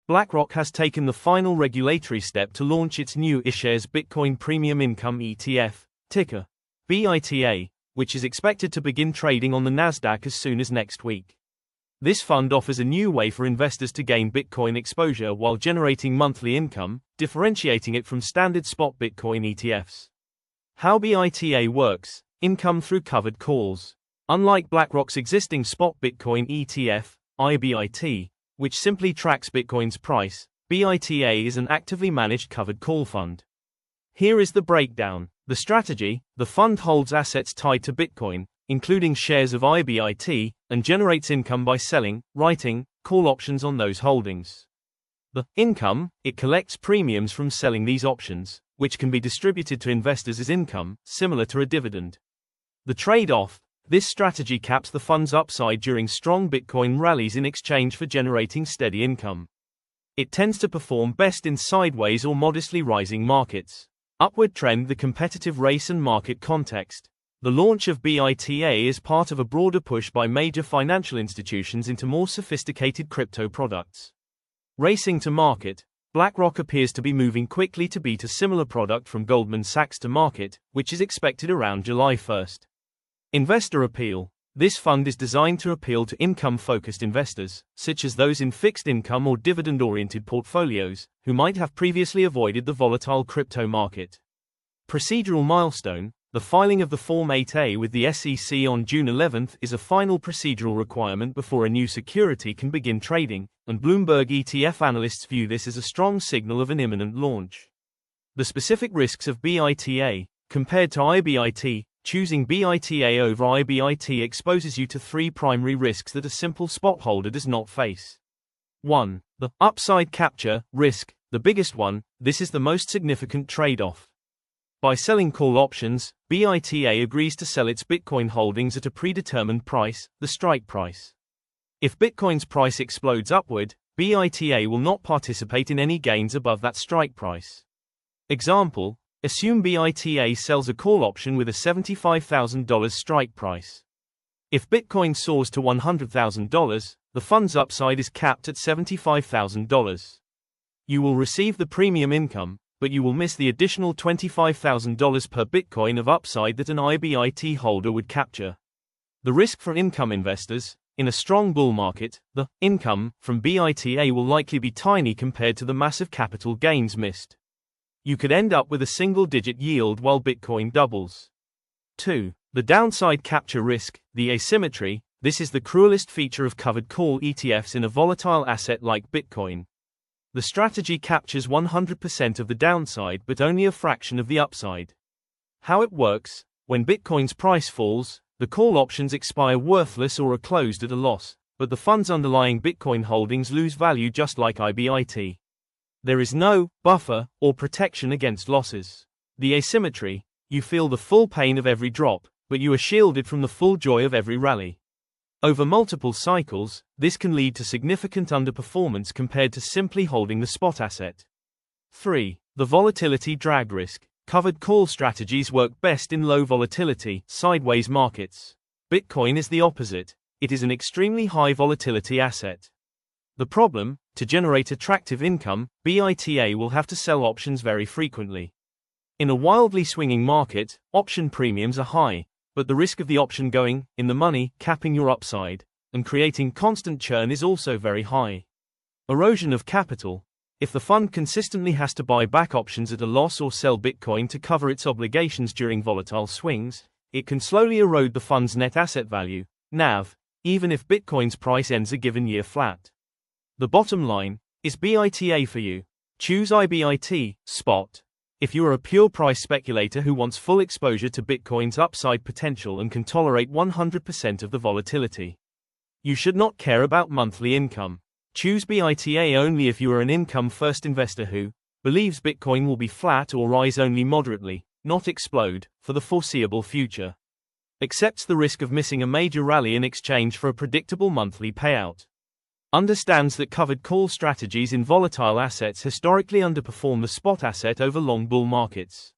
BlackRock has taken the final regulatory step to launch its new iShares Bitcoin Premium Income ETF, ticker BITA, which is expected to begin trading on the Nasdaq as soon as next week. This fund offers a new way for investors to gain Bitcoin exposure while generating monthly income, differentiating it from standard spot Bitcoin ETFs. How BITA works: income through covered calls. Unlike BlackRock's existing spot Bitcoin ETF, IBIT, which simply tracks Bitcoin's price, BITA is an actively managed covered call fund. Here is the breakdown. The strategy: the fund holds assets tied to Bitcoin, including shares of IBIT, and generates income by selling, writing, call options on those holdings. The income: it collects premiums from selling these options, which can be distributed to investors as income, similar to a dividend. The trade-off: this strategy caps the fund's upside during strong Bitcoin rallies in exchange for generating steady income. It tends to perform best in sideways or modestly rising markets. Upward trend: the competitive race and market context. The launch of BITA is part of a broader push by major financial institutions into more sophisticated crypto products. Racing to market: BlackRock appears to be moving quickly to beat a similar product from Goldman Sachs to market, which is expected around July 1st. Investor appeal: this fund is designed to appeal to income-focused investors, such as those in fixed income or dividend-oriented portfolios, who might have previously avoided the volatile crypto market. Procedural milestone: the filing of the Form 8A with the SEC on June 11th is a final procedural requirement before a new security can begin trading, and Bloomberg ETF analysts view this as a strong signal of an imminent launch. The specific risks of BITA: compared to IBIT, choosing BITA over IBIT exposes you to three primary risks that a simple spot holder does not face. 1. The upside capture risk, the biggest one. This is the most significant trade-off. By selling call options, BITA agrees to sell its Bitcoin holdings at a predetermined price, the strike price. If Bitcoin's price explodes upward, BITA will not participate in any gains above that strike price. Example: assume BITA sells a call option with a $75,000 strike price. If Bitcoin soars to $100,000, the fund's upside is capped at $75,000. You will receive the premium income, but you will miss the additional $25,000 per Bitcoin of upside that an IBIT holder would capture. The risk for income investors: in a strong bull market, the income from BITA will likely be tiny compared to the massive capital gains missed. You could end up with a single-digit yield while Bitcoin doubles. 2. The downside capture risk, the asymmetry. This is the cruelest feature of covered call ETFs in a volatile asset like Bitcoin. The strategy captures 100% of the downside but only a fraction of the upside. How it works: when Bitcoin's price falls, the call options expire worthless or are closed at a loss, but the fund's underlying Bitcoin holdings lose value just like IBIT. There is no buffer or protection against losses. The asymmetry: you feel the full pain of every drop, but you are shielded from the full joy of every rally. Over multiple cycles, this can lead to significant underperformance compared to simply holding the spot asset. 3. The volatility drag risk. Covered call strategies work best in low volatility, sideways markets. Bitcoin is the opposite. It is an extremely high volatility asset. The problem: to generate attractive income, BITA will have to sell options very frequently. In a wildly swinging market, option premiums are high, but the risk of the option going in the money, capping your upside, and creating constant churn is also very high. Erosion of capital: if the fund consistently has to buy back options at a loss or sell Bitcoin to cover its obligations during volatile swings, it can slowly erode the fund's net asset value, NAV, even if Bitcoin's price ends a given year flat. The bottom line: is BITA for you? Choose IBIT, spot. If you are a pure price speculator who wants full exposure to Bitcoin's upside potential and can tolerate 100% of the volatility, you should not care about monthly income. Choose BITA only if you are an income-first investor who believes Bitcoin will be flat or rise only moderately, not explode, for the foreseeable future. Accepts the risk of missing a major rally in exchange for a predictable monthly payout. Understands that covered call strategies in volatile assets historically underperform the spot asset over long bull markets.